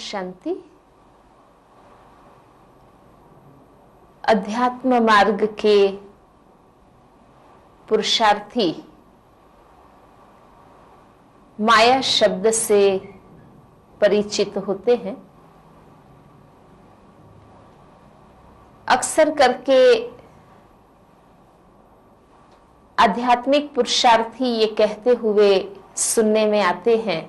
शांति। अध्यात्म मार्ग के पुरुषार्थी माया शब्द से परिचित होते हैं। अक्सर करके आध्यात्मिक पुरुषार्थी ये कहते हुए सुनने में आते हैं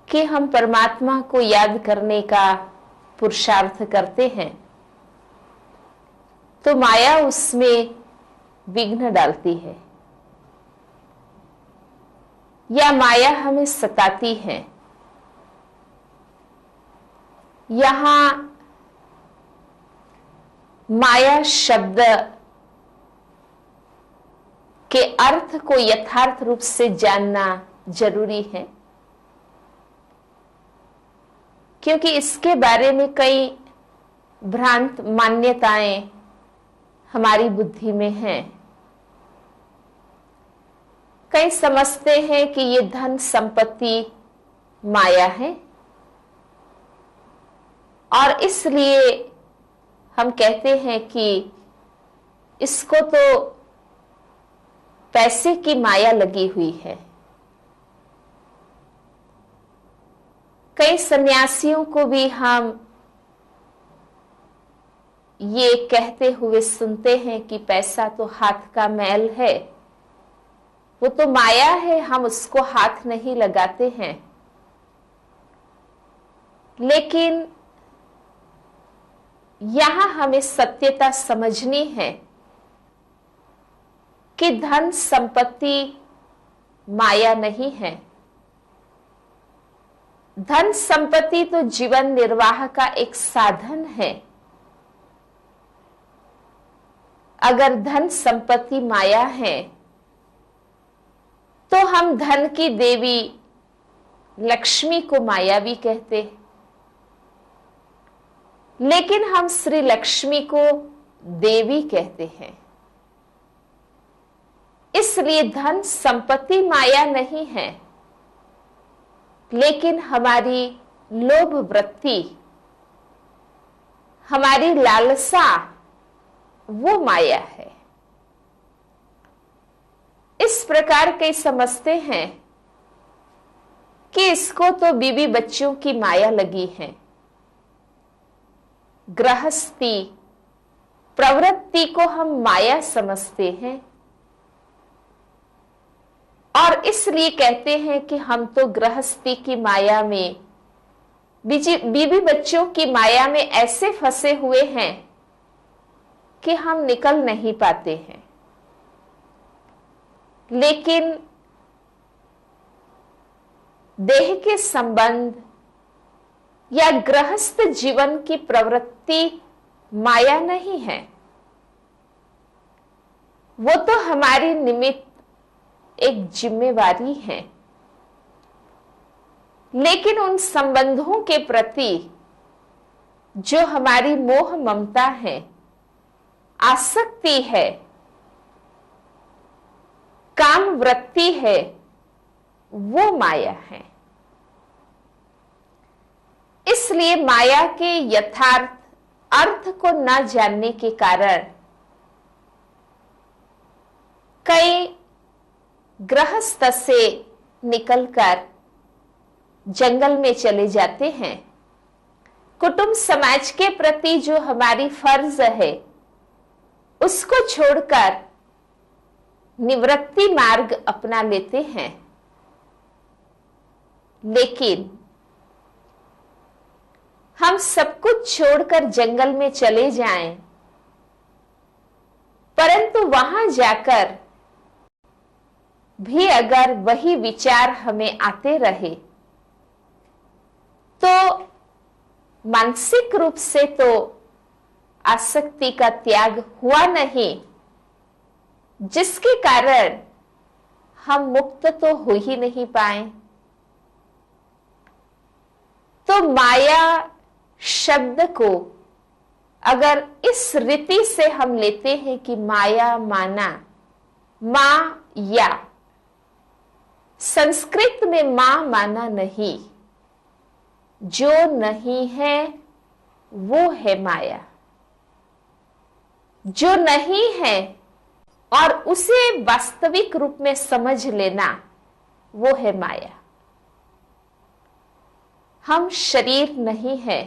कि हम परमात्मा को याद करने का पुरुषार्थ करते हैं तो माया उसमें विघ्न डालती है या माया हमें सताती है। यहां माया शब्द के अर्थ को यथार्थ रूप से जानना जरूरी है, क्योंकि इसके बारे में कई भ्रांत मान्यताएं हमारी बुद्धि में हैं। कई समझते हैं कि ये धन संपत्ति माया है और इसलिए हम कहते हैं कि इसको तो पैसे की माया लगी हुई है। कई सन्यासियों को भी हम ये कहते हुए सुनते हैं कि पैसा तो हाथ का मैल है, वो तो माया है, हम उसको हाथ नहीं लगाते हैं। लेकिन यहां हमें सत्यता समझनी है कि धन संपत्ति माया नहीं है। धन संपत्ति तो जीवन निर्वाह का एक साधन है। अगर धन संपत्ति माया है तो हम धन की देवी लक्ष्मी को मायावी कहते, लेकिन हम श्री लक्ष्मी को देवी कहते हैं। इसलिए धन संपत्ति माया नहीं है, लेकिन हमारी लोभ वृत्ति, हमारी लालसा वो माया है। इस प्रकार के समझते हैं कि इसको तो बीवी बच्चों की माया लगी है। गृहस्थी प्रवृत्ति को हम माया समझते हैं और इसलिए कहते हैं कि हम तो गृहस्थी की माया में, बीवी बच्चों की माया में ऐसे फंसे हुए हैं कि हम निकल नहीं पाते हैं। लेकिन देह के संबंध या गृहस्थ जीवन की प्रवृत्ति माया नहीं है, वो तो हमारी निमित्त एक जिम्मेवारी है। लेकिन उन संबंधों के प्रति जो हमारी मोह ममता है, आसक्ति है, काम वृत्ति है, वो माया है। इसलिए माया के यथार्थ अर्थ को न जानने के कारण कई गृहस्थ से निकलकर जंगल में चले जाते हैं। कुटुंब समाज के प्रति जो हमारी फर्ज है उसको छोड़कर निवृत्ति मार्ग अपना लेते हैं। लेकिन हम सब कुछ छोड़कर जंगल में चले जाएं, परंतु वहां जाकर भी अगर वही विचार हमें आते रहे तो मानसिक रूप से तो आसक्ति का त्याग हुआ नहीं, जिसके कारण हम मुक्त तो हो ही नहीं पाए। तो माया शब्द को अगर इस रीति से हम लेते हैं कि माया माना, मां या संस्कृत में मां माना नहीं, जो नहीं है वो है माया। जो नहीं है और उसे वास्तविक रूप में समझ लेना वो है माया। हम शरीर नहीं है,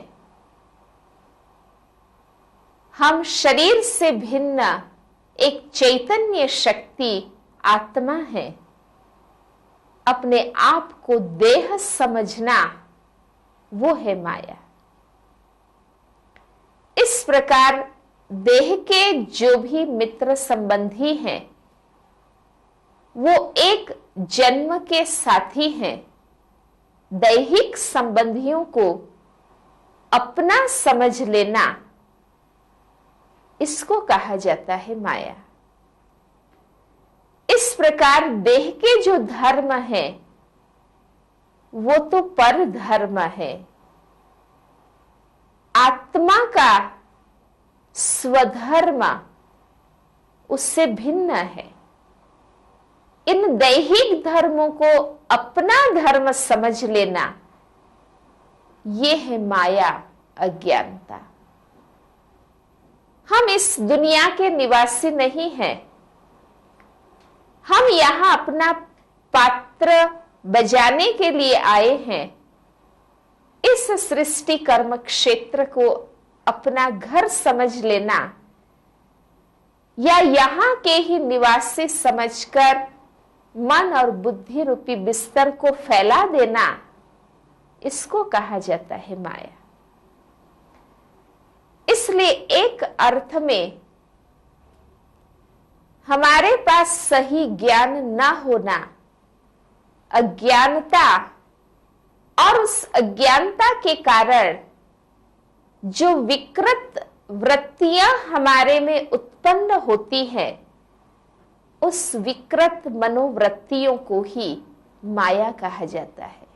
हम शरीर से भिन्न एक चैतन्य शक्ति आत्मा है। अपने आप को देह समझना वो है माया। इस प्रकार देह के जो भी मित्र संबंधी हैं वो एक जन्म के साथी हैं। दैहिक संबंधियों को अपना समझ लेना, इसको कहा जाता है माया। इस प्रकार देह के जो धर्म है वो तो पर धर्म है। आत्मा का स्वधर्म उससे भिन्न है। इन दैहिक धर्मों को अपना धर्म समझ लेना, ये है माया, अज्ञानता। हम इस दुनिया के निवासी नहीं हैं। हम यहां अपना पात्र बजाने के लिए आए हैं। इस सृष्टि कर्म क्षेत्र को अपना घर समझ लेना या यहां के ही निवासी समझकर मन और बुद्धि रूपी बिस्तर को फैला देना, इसको कहा जाता है माया। इसलिए एक अर्थ में हमारे पास सही ज्ञान न होना, अज्ञानता, और उस अज्ञानता के कारण जो विकृत वृत्तियां हमारे में उत्पन्न होती है, उस विकृत मनोवृत्तियों को ही माया कहा जाता है।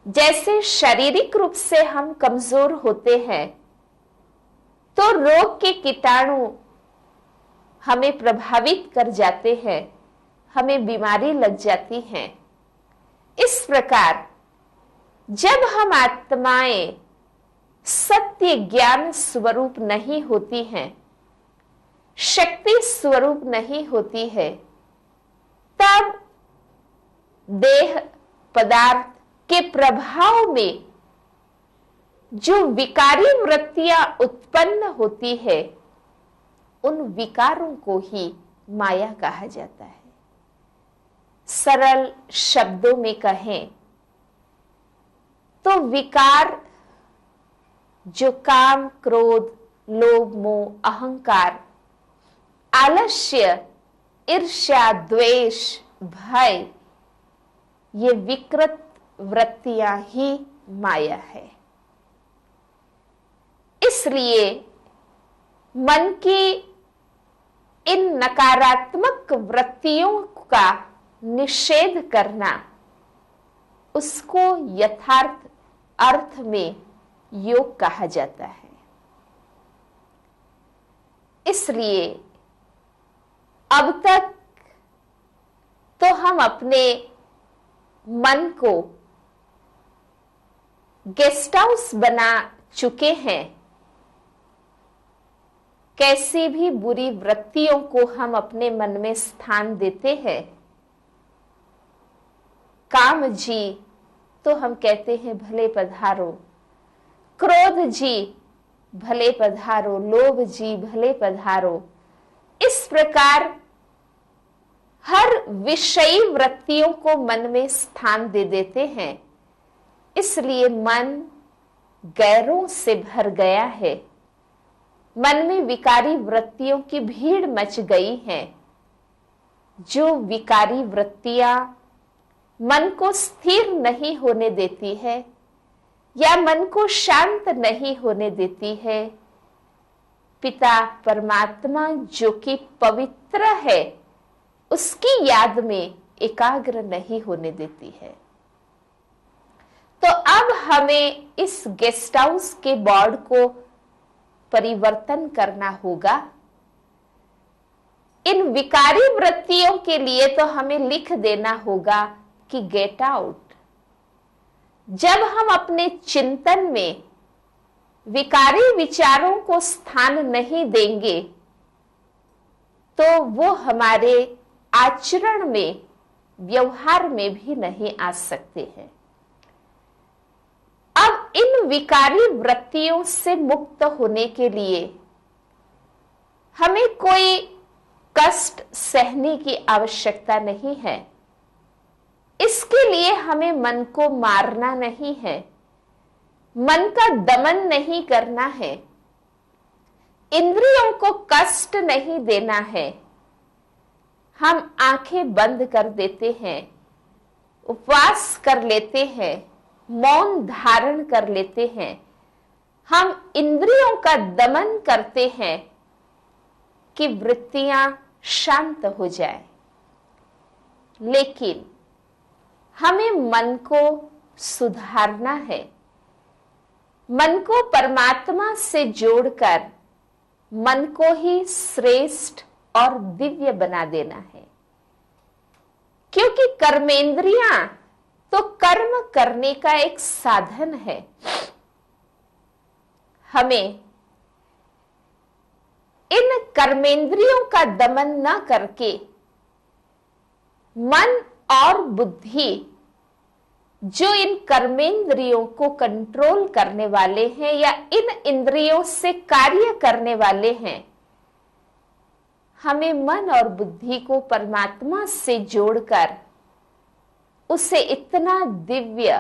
जैसे शारीरिक रूप से हम कमजोर होते हैं तो रोग के कीटाणु हमें प्रभावित कर जाते हैं, हमें बीमारी लग जाती है। इस प्रकार जब हम आत्माएं सत्य ज्ञान स्वरूप नहीं होती हैं, शक्ति स्वरूप नहीं होती है, तब देह पदार्थ के प्रभाव में जो विकारी वृत्तियां उत्पन्न होती है, उन विकारों को ही माया कहा जाता है। सरल शब्दों में कहें तो विकार जो काम, क्रोध, लोभ, मोह, अहंकार, आलस्य, ईर्ष्या, द्वेष, भय, ये विकृत वृत्तियां ही माया है। इसलिए मन की इन नकारात्मक वृत्तियों का निषेध करना, उसको यथार्थ अर्थ में योग कहा जाता है। इसलिए अब तक तो हम अपने मन को गेस्ट हाउस बना चुके हैं। कैसी भी बुरी वृत्तियों को हम अपने मन में स्थान देते हैं। काम जी तो हम कहते हैं भले पधारो, क्रोध जी भले पधारो, लोभ जी भले पधारो। इस प्रकार हर विषयी वृत्तियों को मन में स्थान दे देते हैं। इसलिए मन गैरों से भर गया है। मन में विकारी वृत्तियों की भीड़ मच गई है। जो विकारी वृत्तियां मन को स्थिर नहीं होने देती है या मन को शांत नहीं होने देती है, पिता परमात्मा जो कि पवित्र है उसकी याद में एकाग्र नहीं होने देती है। तो अब हमें इस गेस्ट हाउस के बोर्ड को परिवर्तन करना होगा। इन विकारी वृत्तियों के लिए तो हमें लिख देना होगा कि गेट आउट। जब हम अपने चिंतन में विकारी विचारों को स्थान नहीं देंगे तो वो हमारे आचरण में, व्यवहार में भी नहीं आ सकते हैं। अब इन विकारी वृत्तियों से मुक्त होने के लिए हमें कोई कष्ट सहने की आवश्यकता नहीं है। इसके लिए हमें मन को मारना नहीं है, मन का दमन नहीं करना है, इंद्रियों को कष्ट नहीं देना है। हम आंखें बंद कर देते हैं, उपवास कर लेते हैं, मौन धारण कर लेते हैं, हम इंद्रियों का दमन करते हैं कि वृत्तियां शांत हो जाए। लेकिन हमें मन को सुधारना है, मन को परमात्मा से जोड़कर मन को ही श्रेष्ठ और दिव्य बना देना है। क्योंकि कर्मेंद्रियां तो कर्म करने का एक साधन है। हमें इन कर्मेंद्रियों का दमन न करके मन और बुद्धि, जो इन कर्मेंद्रियों को कंट्रोल करने वाले हैं या इन इंद्रियों से कार्य करने वाले हैं, हमें मन और बुद्धि को परमात्मा से जोड़कर उसे इतना दिव्य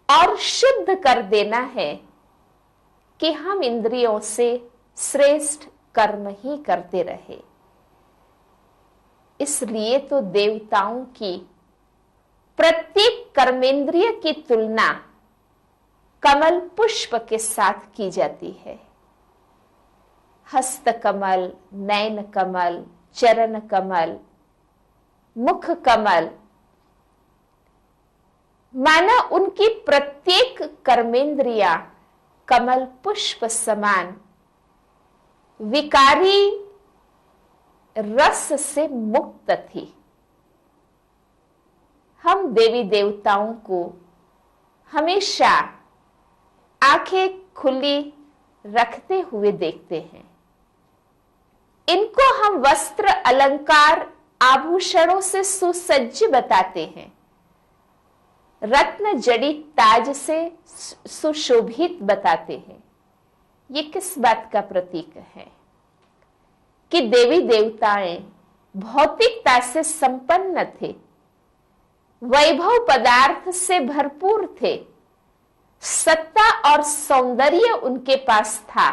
और शुद्ध कर देना है कि हम इंद्रियों से श्रेष्ठ कर्म ही करते रहे। इसलिए तो देवताओं की प्रत्येक कर्मेंद्रिय की तुलना कमल पुष्प के साथ की जाती है। हस्त कमल, नयन कमल, चरण कमल, मुख कमल, माना उनकी प्रत्येक कर्मेंद्रिया कमल पुष्प समान विकारी रस से मुक्त थी। हम देवी देवताओं को हमेशा आंखें खुली रखते हुए देखते हैं। इनको हम वस्त्र, अलंकार, आभूषणों से सुसज्ज बताते हैं, रत्न जड़ित ताज से सुशोभित बताते हैं। ये किस बात का प्रतीक है? कि देवी देवताएं भौतिकता से संपन्न थे, वैभव पदार्थ से भरपूर थे, सत्ता और सौंदर्य उनके पास था।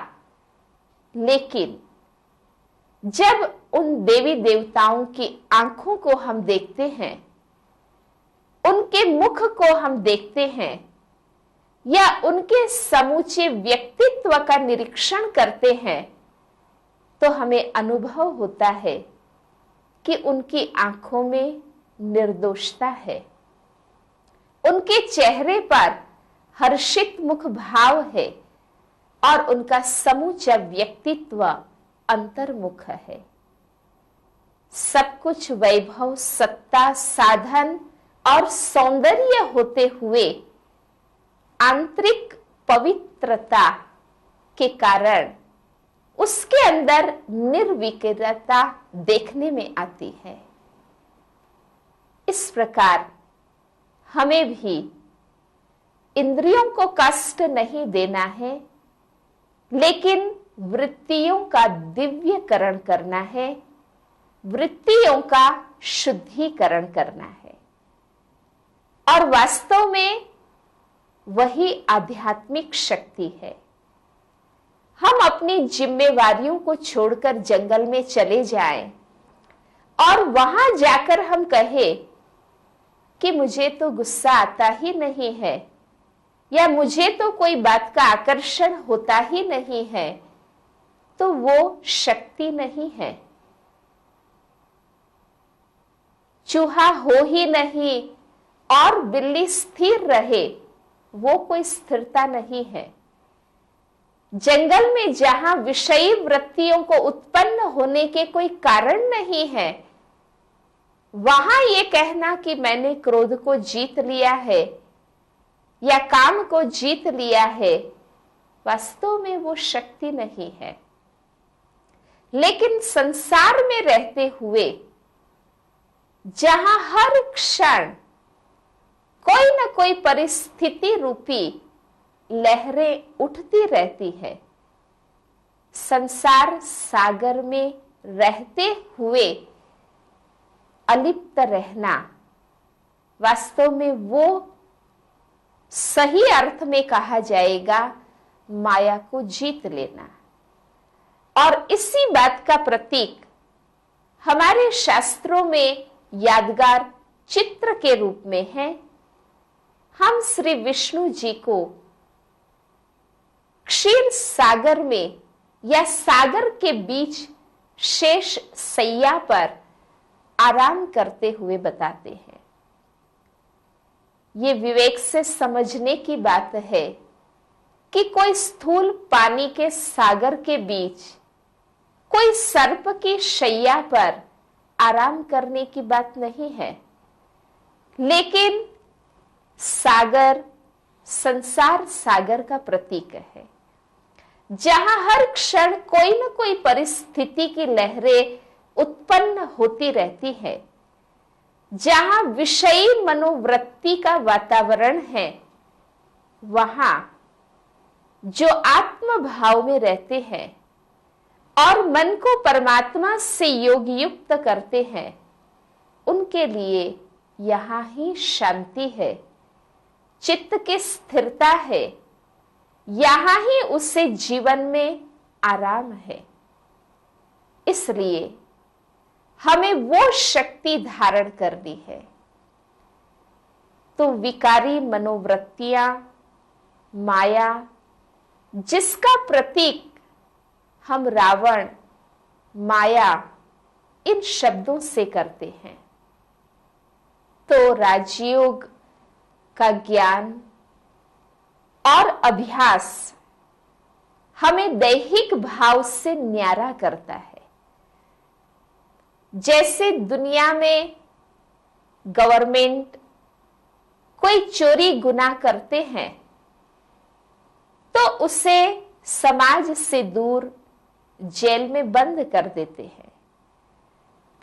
लेकिन जब उन देवी देवताओं की आंखों को हम देखते हैं, उनके मुख को हम देखते हैं या उनके समूचे व्यक्तित्व का निरीक्षण करते हैं, तो हमें अनुभव होता है कि उनकी आंखों में निर्दोषता है, उनके चेहरे पर हर्षित मुख भाव है और उनका समूचा व्यक्तित्व अंतर्मुख है। सब कुछ वैभव, सत्ता, साधन और सौंदर्य होते हुए आंतरिक पवित्रता के कारण उसके अंदर निर्विकारता देखने में आती है। इस प्रकार हमें भी इंद्रियों को कष्ट नहीं देना है, लेकिन वृत्तियों का दिव्यकरण करना है, वृत्तियों का शुद्धिकरण करना है। और वास्तव में वही आध्यात्मिक शक्ति है। हम अपनी जिम्मेवारियों को छोड़कर जंगल में चले जाएं और वहां जाकर हम कहे कि मुझे तो गुस्सा आता ही नहीं है, या मुझे तो कोई बात का आकर्षण होता ही नहीं है, तो वो शक्ति नहीं है। चूहा हो ही नहीं और बिल्ली स्थिर रहे, वो कोई स्थिरता नहीं है। जंगल में जहां विषयी वृत्तियों को उत्पन्न होने के कोई कारण नहीं है, वहां ये कहना कि मैंने क्रोध को जीत लिया है या काम को जीत लिया है, वास्तव में वो शक्ति नहीं है। लेकिन संसार में रहते हुए जहां हर क्षण कोई न कोई परिस्थिति रूपी लहरें उठती रहती है, संसार सागर में रहते हुए अलिप्त रहना, वास्तव में वो सही अर्थ में कहा जाएगा माया को जीत लेना। और इसी बात का प्रतीक हमारे शास्त्रों में यादगार चित्र के रूप में है। हम श्री विष्णु जी को क्षीर सागर में या सागर के बीच शेष सैया पर आराम करते हुए बताते हैं। ये विवेक से समझने की बात है कि कोई स्थूल पानी के सागर के बीच कोई सर्प की शैया पर आराम करने की बात नहीं है, लेकिन सागर संसार सागर का प्रतीक है, जहां हर क्षण कोई न कोई परिस्थिति की लहरें उत्पन्न होती रहती है, जहां विषयी मनोवृत्ति का वातावरण है, वहां जो आत्म भाव में रहते हैं और मन को परमात्मा से योग युक्त करते हैं, उनके लिए यहां ही शांति है, चित्त की स्थिरता है, यहां ही उससे जीवन में आराम है। इसलिए हमें वो शक्ति धारण करनी है। तो विकारी मनोवृत्तियां, माया, जिसका प्रतीक हम रावण, माया इन शब्दों से करते हैं, तो राजयोग का ज्ञान और अभ्यास हमें दैहिक भाव से न्यारा करता है। जैसे दुनिया में गवर्नमेंट कोई चोरी गुनाह करते हैं तो उसे समाज से दूर जेल में बंद कर देते हैं,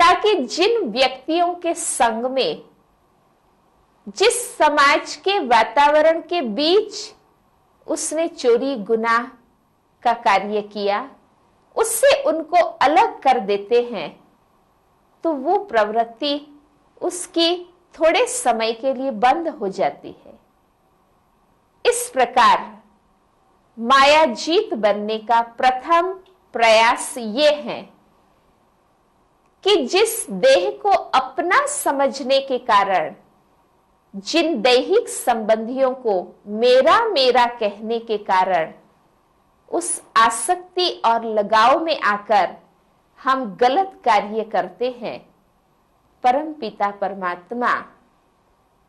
ताकि जिन व्यक्तियों के संग में, जिस समाज के वातावरण के बीच उसने चोरी गुनाह का कार्य किया, उससे उनको अलग कर देते हैं, तो वो प्रवृत्ति उसकी थोड़े समय के लिए बंद हो जाती है। इस प्रकार माया जीत बनने का प्रथम प्रयास ये है कि जिस देह को अपना समझने के कारण, जिन दैहिक संबंधियों को मेरा मेरा कहने के कारण उस आसक्ति और लगाव में आकर हम गलत कार्य करते हैं, परम पिता परमात्मा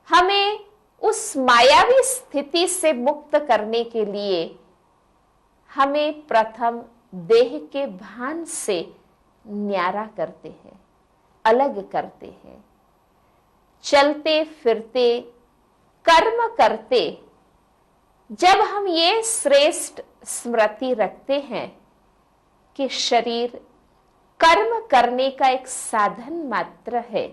हमें उस मायावी स्थिति से मुक्त करने के लिए हमें प्रथम देह के भान से न्यारा करते हैं, अलग करते हैं। चलते फिरते कर्म करते जब हम ये श्रेष्ठ स्मृति रखते हैं कि शरीर कर्म करने का एक साधन मात्र है,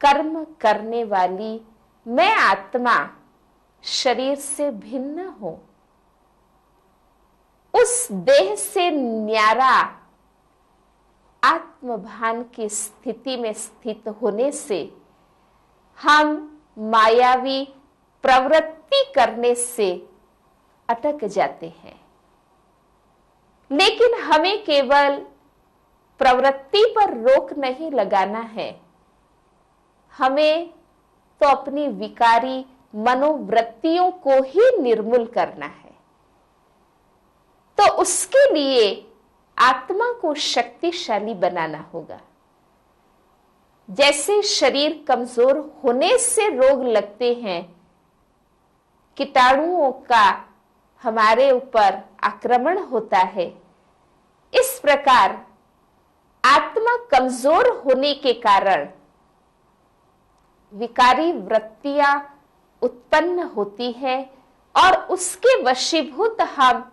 कर्म करने वाली मैं आत्मा शरीर से भिन्न हूं, उस देह से न्यारा आत्मभान की स्थिति में स्थित होने से हम मायावी प्रवृत्ति करने से अटक जाते हैं। लेकिन हमें केवल प्रवृत्ति पर रोक नहीं लगाना है, हमें तो अपनी विकारी मनोवृत्तियों को ही निर्मूल करना है। तो उसके लिए आत्मा को शक्तिशाली बनाना होगा। जैसे शरीर कमजोर होने से रोग लगते हैं, कीटाणुओं का हमारे ऊपर आक्रमण होता है, इस प्रकार आत्मा कमजोर होने के कारण विकारी वृत्तियां उत्पन्न होती है और उसके वशीभूत हम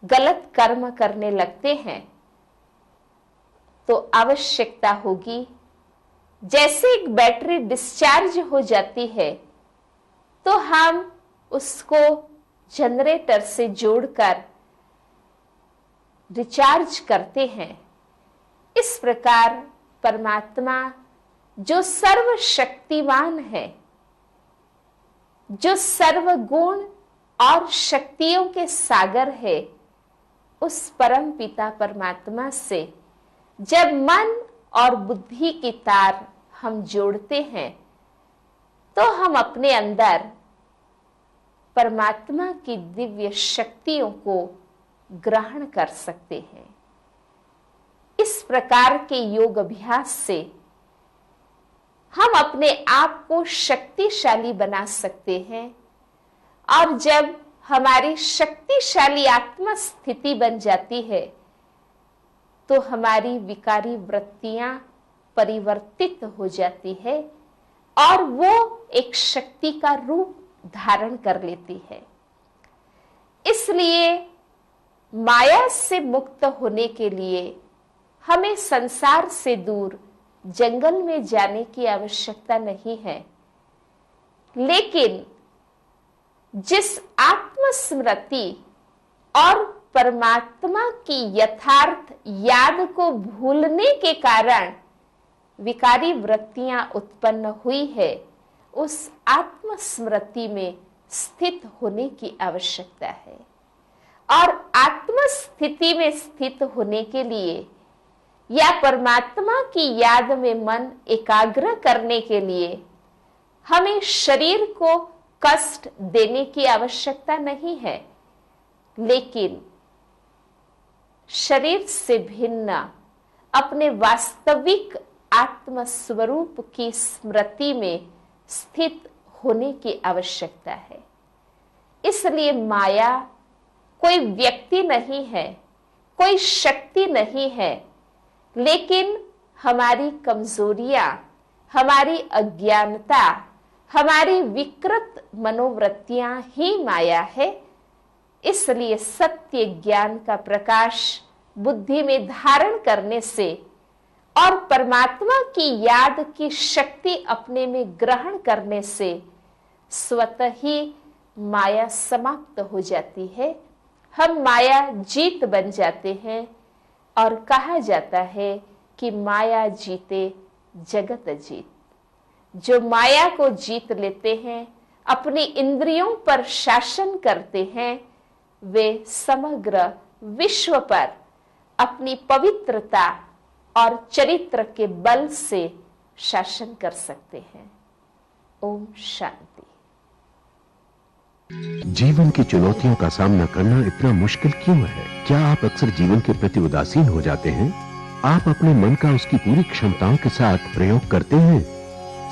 गलत कर्म करने लगते हैं। तो आवश्यकता होगी, जैसे एक बैटरी डिस्चार्ज हो जाती है तो हम उसको जनरेटर से जोड़कर रिचार्ज करते हैं। इस प्रकार परमात्मा जो सर्वशक्तिमान है, जो सर्वगुण और शक्तियों के सागर है, उस परम पिता परमात्मा से जब मन और बुद्धि की तार हम जोड़ते हैं तो हम अपने अंदर परमात्मा की दिव्य शक्तियों को ग्रहण कर सकते हैं। इस प्रकार के योग अभ्यास से हम अपने आप को शक्तिशाली बना सकते हैं, और जब हमारी शक्तिशाली आत्मा स्थिति बन जाती है तो हमारी विकारी वृत्तियां परिवर्तित हो जाती है और वो एक शक्ति का रूप धारण कर लेती है। इसलिए माया से मुक्त होने के लिए हमें संसार से दूर जंगल में जाने की आवश्यकता नहीं है, लेकिन जिस आत्मस्मृति और परमात्मा की यथार्थ याद को भूलने के कारण विकारी वृत्तियां उत्पन्न हुई है, उस आत्मस्मृति में स्थित होने की आवश्यकता है। और आत्मस्थिति में स्थित होने के लिए या परमात्मा की याद में मन एकाग्र करने के लिए हमें शरीर को कष्ट देने की आवश्यकता नहीं है, लेकिन शरीर से भिन्न अपने वास्तविक आत्म स्वरूप की स्मृति में स्थित होने की आवश्यकता है। इसलिए माया कोई व्यक्ति नहीं है, कोई शक्ति नहीं है, लेकिन हमारी कमजोरियां, हमारी अज्ञानता, हमारी विकृत मनोवृत्तियां ही माया है। इसलिए सत्य ज्ञान का प्रकाश बुद्धि में धारण करने से और परमात्मा की याद की शक्ति अपने में ग्रहण करने से स्वतः ही माया समाप्त हो जाती है। हम माया जीत बन जाते हैं और कहा जाता है कि माया जीते जगत जीत। जो माया को जीत लेते हैं, अपनी इंद्रियों पर शासन करते हैं, वे समग्र विश्व पर अपनी पवित्रता और चरित्र के बल से शासन कर सकते हैं। ओम शांति। जीवन की चुनौतियों का सामना करना इतना मुश्किल क्यों है? क्या आप अक्सर जीवन के प्रति उदासीन हो जाते हैं? आप अपने मन का उसकी पूरी क्षमताओं के साथ प्रयोग करते हैं?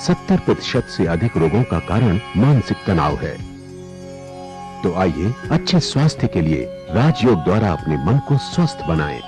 70% से अधिक रोगों का कारण मानसिक तनाव है। तो आइए अच्छे स्वास्थ्य के लिए राजयोग द्वारा अपने मन को स्वस्थ बनाएं।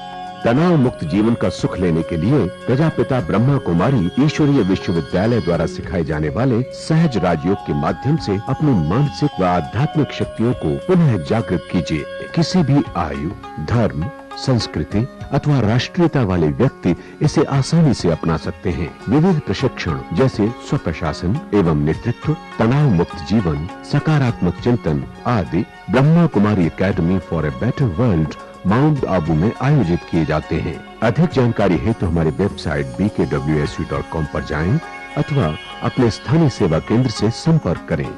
तनाव मुक्त जीवन का सुख लेने के लिए प्रजापिता ब्रह्मा कुमारी ईश्वरीय विश्वविद्यालय द्वारा सिखाए जाने वाले सहज राजयोग के माध्यम से अपनी मानसिक व आध्यात्मिक शक्तियों को पुनः जागृत कीजिए। किसी भी आयु, धर्म, संस्कृति अथवा राष्ट्रीयता वाले व्यक्ति इसे आसानी से अपना सकते हैं। विविध प्रशिक्षण जैसे स्वप्रशासन एवं नेतृत्व, तनाव मुक्त जीवन, सकारात्मक चिंतन आदि Brahma Kumari academy for a better world mount Abu में आयोजित किए जाते हैं। अधिक जानकारी हेतु हमारे वेबसाइट bkwsu.com पर जाएं अथवा अपने स्थानीय सेवा केंद्र से संपर्क करें।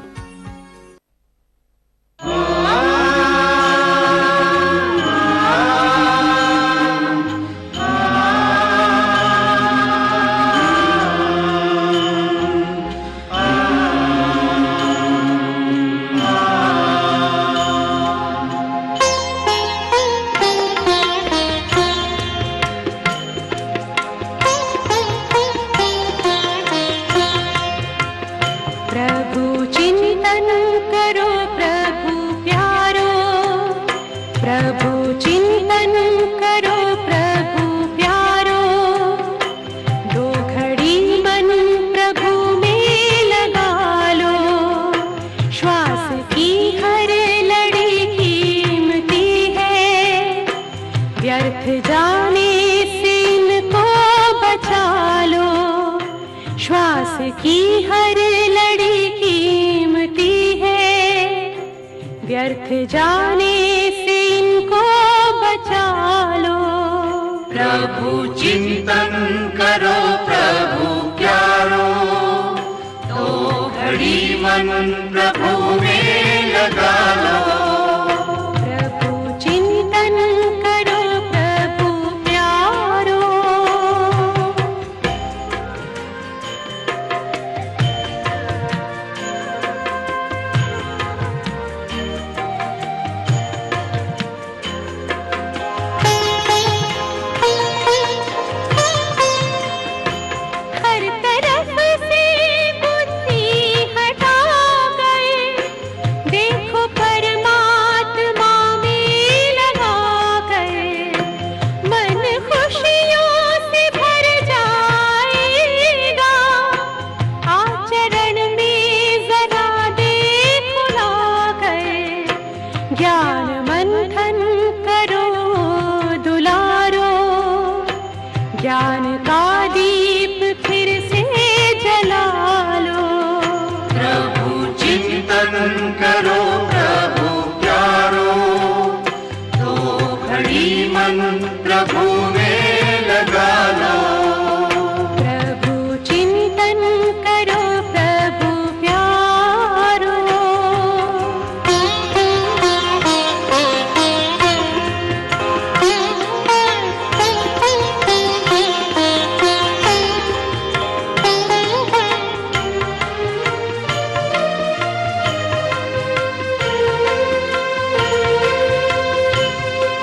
प्यास की हर लड़ी कीमती है, व्यर्थ जाने से इनको बचा लो। प्रभु चिंतन करो प्रभु प्यारो, तो घड़ी मन प्रभु में लगा लो। प्रभु चिंतन करो प्रभु प्यारो। हर तरफ से बुद्धि हटा गए, देखो परमात्मा में लगा गए। मन खुशियों से भर जाएगा, आचरण में जरा देखो ला गए। ज्ञान मंथन करो दुलारो, ज्ञान का दीप फिर से जला लो। प्रभु चिंतन करो प्रभु प्यारो, तो घड़ी मन प्रभु में लगा लो। प्रभु चिंतन करो प्रभु प्यारो।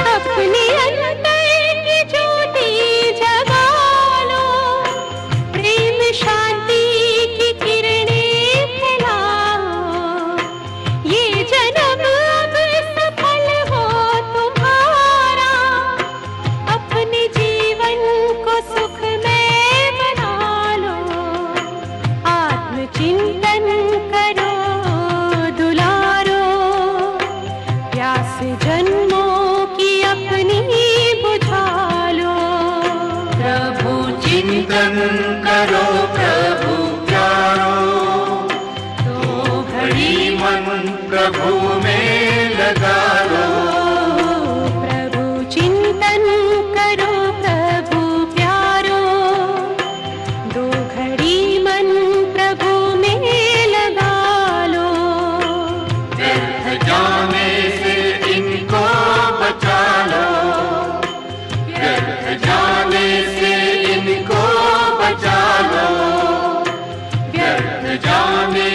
अपने अंतर की ज्योति जगा लो, प्रेम शांति की किरणें फैलाओ। ये जन्म अब सफल हो तुम्हारा, अपने जीवन को सुखमय बना लो। आत्मचिंतन करो दुलारो, प्यास जन्मों की अपनी बुझा लो। प्रभु चिंतन करो प्रभु प्यारो, तो घड़ी मन प्रभु में लगा लो। प्रभु चिंतन करो प्रभु प्यारो, दो घड़ी मन प्रभु में लगा लो। व्यर्थ जाने से इनको बचा लो, व्यर्थ जाने से इनको बचा लो, व्यर्थ जाने